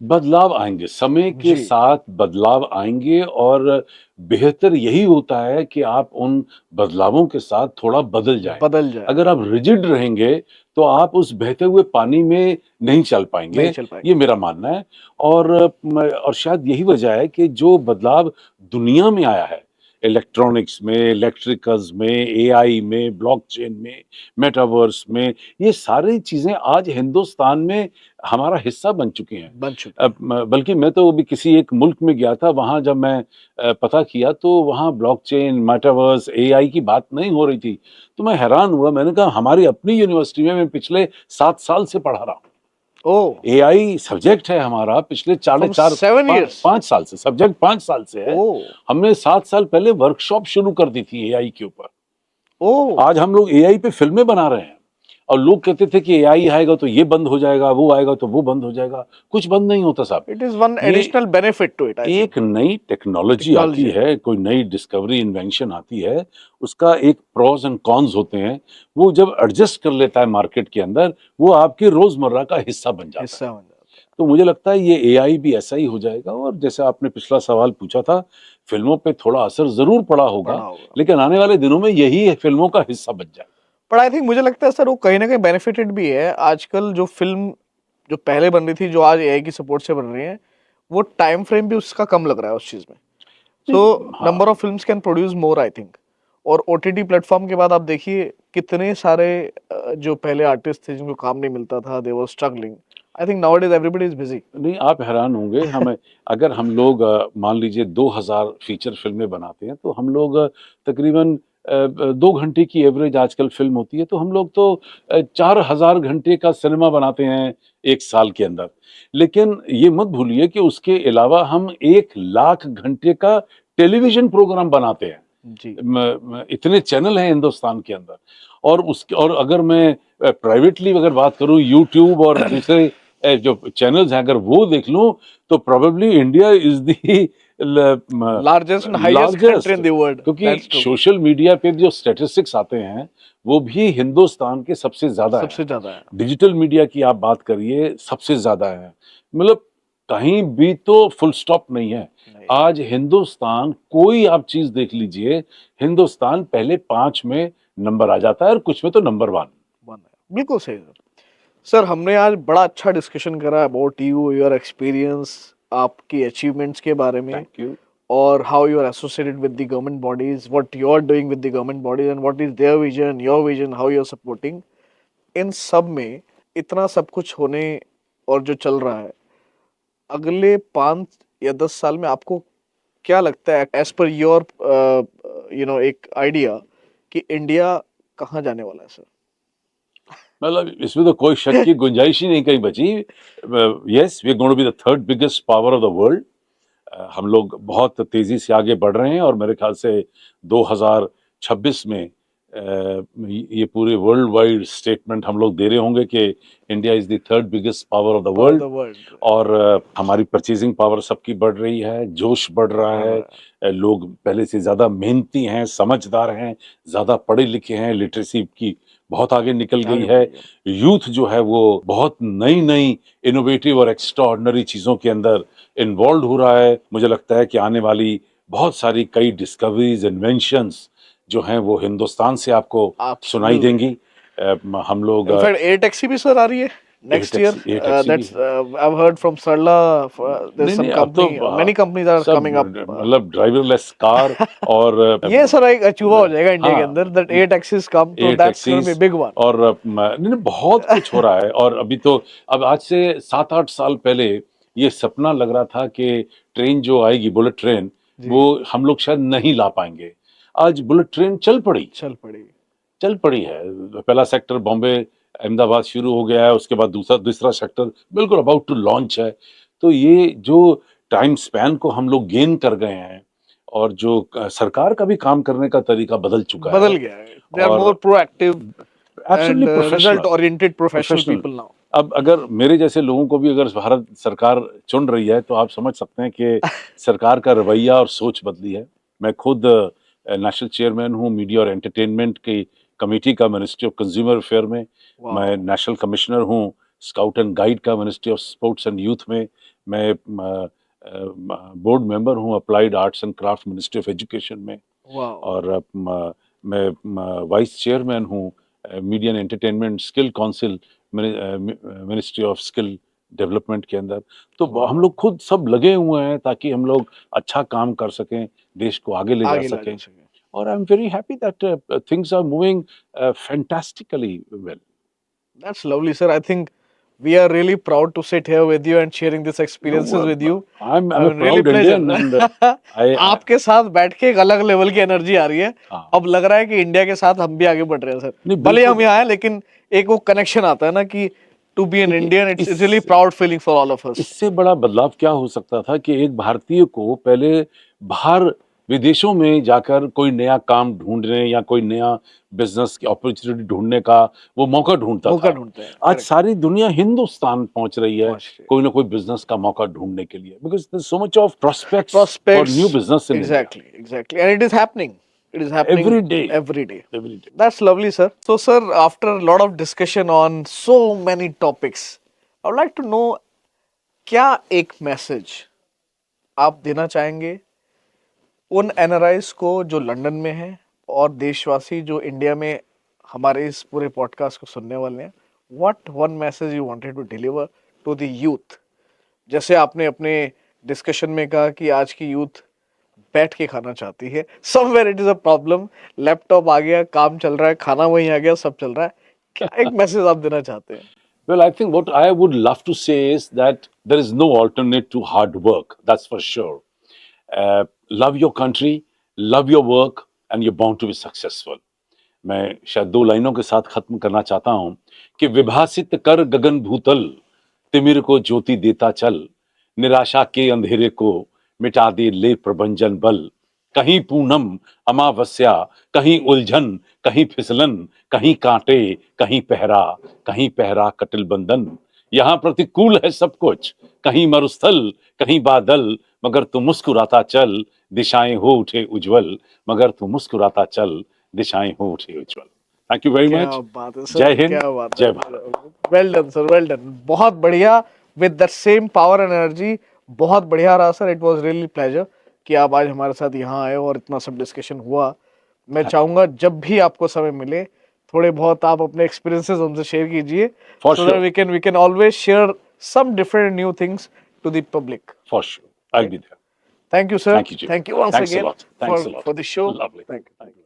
बदलाव आएंगे, समय के जी। साथ बदलाव आएंगे, और बेहतर यही होता है कि आप उन बदलावों के साथ थोड़ा बदल जाएं। बदल जाए। अगर आप रिजिड रहेंगे तो आप उस बहते हुए पानी में नहीं चल नहीं पाएंगे, चल ये पाएंगे। मेरा मानना है। और शायद यही वजह है कि जो बदलाव दुनिया में आया है, इलेक्ट्रॉनिक्स में, इलेक्ट्रिकल्स में, एआई में, ब्लॉकचेन में, मेटावर्स में, ये सारी चीजें आज हिंदुस्तान में हमारा हिस्सा बन चुकी हैं। बन चुके हैं। बल्कि मैं तो अभी किसी एक मुल्क में गया था, वहां जब मैं पता किया तो वहां ब्लॉकचेन, मेटावर्स, एआई की बात नहीं हो रही थी। तो मैं हैरान हुआ, मैंने कहा हमारी अपनी यूनिवर्सिटी में मैं पिछले 7 साल से पढ़ा रहा हूँ। ओ, एआई सब्जेक्ट है हमारा, पिछले साढ़े फ्रॉम चार 7 years। 5 साल से, सब्जेक्ट 5 साल से है। ओ। हमने 7 साल पहले वर्कशॉप शुरू कर दी थी एआई के ऊपर। ओ। आज हम लोग एआई पे फिल्में बना रहे हैं। और लोग कहते थे कि एआई आएगा तो ये बंद हो जाएगा, वो आएगा तो वो बंद हो जाएगा। कुछ बंद नहीं होता साहब। इट इज वन ये additional benefit to it, I think. एक नई टेक्नोलॉजी आती टेक्नोलॉजी है। है, कोई नई डिस्कवरी, इन्वेंशन आती है, उसका एक प्रोज एंड कॉन्स होते हैं। वो जब एडजस्ट कर लेता है मार्केट के अंदर, वो आपके रोजमर्रा का हिस्सा बन जाता है। हिस्सा बन जाता है। तो मुझे लगता है ये एआई भी ऐसा ही हो जाएगा। और जैसे आपने पिछला सवाल पूछा था, फिल्मों पे थोड़ा असर जरूर पड़ा होगा, बड़ा होगा। लेकिन आने वाले दिनों में यही फिल्मों का हिस्सा बन जाएगा। पर आई थिंक मुझे लगता है सर वो कहीं ना कहीं बेनिफिटेड भी है। आजकल जो फिल्म जो पहले बन रही थी, जो आज एआई की सपोर्ट से बन रही है, वो टाइम फ्रेम भी उसका कम लग रहा है उस चीज में। सो हाँ, number of films can produce more, I think. और ओटीटी प्लेटफॉर्म के बाद आप देखिए कितने सारे जो पहले आर्टिस्ट थे जिनको काम नहीं मिलता था, they were struggling. I think nowadays everybody is busy. नहीं, आप हैरान होंगे, हमें अगर हम लोग मान लीजिए 2000 फीचर फिल्में बनाते हैं तो हम लोग तकरीबन 2 घंटे की एवरेज आजकल फिल्म होती है, तो हम लोग तो 4000 घंटे का सिनेमा बनाते हैं एक साल के अंदर। लेकिन ये मत भूलिए कि उसके अलावा हम 1 लाख घंटे का टेलीविजन प्रोग्राम बनाते हैं। जी इतने चैनल हैं हिंदुस्तान के अंदर। और उसके, और अगर मैं प्राइवेटली अगर बात करूं, यूट्यूब और दूसरे जो चैनल्स हैं, अगर वो देख लूं तो probably India is the largest and highest country largest. In the world, क्योंकि दैट्स ट्रू। सोशल मीडिया पे जो स्टैटिस्टिक्स आते हैं वो भी हिंदुस्तान के सबसे ज्यादा है। सबसे ज्यादा है। डिजिटल मीडिया की आप बात करिए, सबसे ज्यादा है। मतलब कहीं भी तो फुल स्टॉप नहीं है। नहीं, आज हिंदुस्तान, कोई आप चीज देख लीजिए, हिंदुस्तान पहले 5 में नंबर आ जाता है और कुछ में तो नंबर 1। बन है, बिल्कुल सही सर। सर हमने आज बड़ा अच्छा डिस्कशन करा अबाउट यू, योर एक्सपीरियंस, आपकी अचीवमेंट्स के बारे में, थैंक यू। और how you are associated with the government bodies, what you are doing with the government bodies, and what is their vision, your vision, how you are supporting। इन सब में इतना सब कुछ होने और जो चल रहा है, अगले 5 या 10 साल में आपको क्या लगता है एज पर योर एक आइडिया कि इंडिया कहाँ जाने वाला है सर? मतलब इसमें तो कोई शक की गुंजाइश ही नहीं कहीं बची। Yes, we are going to be the third biggest power of the world. हम लोग बहुत तेजी से आगे बढ़ रहे हैं और मेरे ख्याल से 2026 में ये पूरे वर्ल्ड वाइड स्टेटमेंट हम लोग दे रहे होंगे कि India is the third biggest power of the of the world. World और हमारी परचेजिंग पावर सबकी बढ़ रही है, जोश बढ़ रहा बढ़ है। रहा है। लोग पहले से ज्यादा मेहनती हैं, समझदार हैं, ज्यादा पढ़े लिखे हैं, लिटरेसी की बहुत आगे निकल गई आगे है। बढ़ गया। यूथ जो है वो बहुत नई नई इनोवेटिव और एक्स्ट्राऑर्डिनरी चीजों के अंदर इन्वॉल्व हो रहा है। मुझे लगता है कि आने वाली बहुत सारी कई डिस्कवरीज, इन्वेंशंस जो हैं वो हिंदुस्तान से आपको सुनाई Absolutely। देंगी। हम लोग इनफैक्ट एयर टैक्सी भी सर आ रही है air next year. Taxi, air taxi भी दैट्स है। I have heard from Sarla, there नहीं सम नहीं, अब तो कंपनी, मेनी कंपनीज आर सब कमिंग अप। मतलब ड्राइवरलेस कार और ये सर एक अचूबा हो जाएगा इंडिया के हाँ, अंदर, दैट एयर टैक्सीज कम, तो air that's gonna be taxis. Big one. और नहीं नहीं, बहुत कुछ हो रहा है। और अभी तो, अब आज से 7-8 साल पहले ये सपना लग रहा था कि ट्रेन जो आएगी, बुलेट ट्रेन, जी वो हम लोग शायद नहीं ला पाएंगे। आज बुलेट ट्रेन चल पड़ी, चल पड़ी। चल पड़ी है। पहला सेक्टर बॉम्बे अहमदाबाद शुरू हो गया है, उसके बाद दूसरा दूसरा सेक्टर बिल्कुल अबाउट टू लॉन्च है। तो ये जो टाइम स्पैन को हम लोग गेन कर गए हैं, और जो सरकार का भी काम करने का तरीका बदल चुका है। बदल गया है, दे आर मोर और proactive absolutely and result professional, oriented professional professional. People now. अब अगर मेरे जैसे लोगों को भी अगर भारत सरकार चुन रही है तो आप समझ सकते हैं कि सरकार का रवैया और सोच बदली है। मैं खुद नेशनल चेयरमैन हूँ मीडिया और एंटरटेनमेंट की कमेटी का, मिनिस्ट्री ऑफ कंज्यूमर अफेयर में। मैं वाओ। नेशनल कमिश्नर हूँ स्काउट एंड गाइड का, ministry of sports and youth में। मैं बोर्ड मेंबर हूँ applied arts and craft, ministry of education में। वाओ। और मैं वाइस चेयरमैन हूँ media and entertainment skill council, ministry of skill development के अंदर। तो हम वाओ। लोग खुद सब लगे हुए हैं ताकि हम लोग अच्छा काम कर सकें, देश को आगे ले जा आगे ला जा सकें। सके। और I am very happy that things are moving fantastically well. That's lovely, sir. I think we are really proud to sit here with you and sharing these no, experiences with you. I I am a mean, really proud pleasure। Indian and I आपके साथ बैठ के एक अलग level की energy आ रही है। हाँ, अब लग रहा है कि इंडिया के साथ हम भी आगे बढ़ रहे हैं सर। नहीं भले हम बिल्कुल। यहाँ हैं, लेकिन एक वो कनेक्शन आता है ना कि टू बी एन देखिए, इंडियन, इट्स इस really proud feeling for all of us. इससे बड़ा बदलाव क्या हो सकता था कि एक भारतीय को पहले बाहर विदेशों में जाकर कोई नया काम ढूंढने या कोई नया बिजनेस की अपॉर्चुनिटी ढूंढने का वो मौका ढूंढता मौका था। ढूंढते हैं, आज करेक्ट। सारी दुनिया हिंदुस्तान पहुंच रही है पहुंच रहे कोई ना कोई बिजनेस का मौका ढूंढने के लिए, because there so much of prospects for new prospects, business in India exactly, exactly, and it is happening, it is happening every day, every day. Every day. That's lovely, sir. So sir, after a lot of discussion on so many topics, I would like to know, क्या एक message आप देना चाहेंगे उन NRIs को जो London में हैं और देशवासी जो इंडिया में हमारे इस पूरे पॉडकास्ट को सुनने वाले हैं? What one message you wanted to deliver to the youth? जैसे आपने अपने डिस्कशन में कहा कि आज की यूथ बैठ के खाना चाहती है. Somewhere it is a problem. Laptop आ गया, काम चल रहा है, खाना वहीं आ गया, सब चल रहा है. क्या एक मैसेज आप देना चाहते हैं? Well, I think what I would love to say is that there is no alternate to hard work. That's for sure. Love your country, love your work, and you're bound to be successful. मैं शायद दो लाइनों के साथ खत्म करना चाहता हूं कि विभासित कर गगन भूतल, तिमिर को ज्योति देता चल, निराशा के अंधेरे को मिटा दे ले प्रभंजन बल, कहीं पूनम अमावस्या, कहीं उलझन, कहीं फिसलन, कहीं कांटे, कहीं पहरा कटिल बंधन, यहाँ प्रतिकूल है सब कुछ, कहीं मरुस्थल, कहीं बादल, मगर तू मुस्कुराता चल, दिशाएं हो उठे उज्जवल, मगर तू मुस्कुराता चल, दिशाएं हो उठे उज्जवल. थैंक यू वेरी क्या मच. बात है जय सर, हिंद, क्या बात है. जय Bharat. Well done sir, well done. बहुत बढ़िया. With that same power and energy. बहुत बढ़िया रहा sir. It was really pleasure कि आप आज हमारे साथ यहाँ आए और इतना सब डिस्कशन हुआ. मैं चाहूंगा जब भी आपको समय मिले, थोड़े बहुत आप अपने एक्सपीरियंसेस हमसे शेयर कीजिए, For so that sure, we can always share some different new things to the public. for sure. I'll Right? be there. Thank you, sir. Thank you, Jim. Thank you once Thanks a again lot. Thanks a lot. for the show. Lovely. Thank you. Thank you.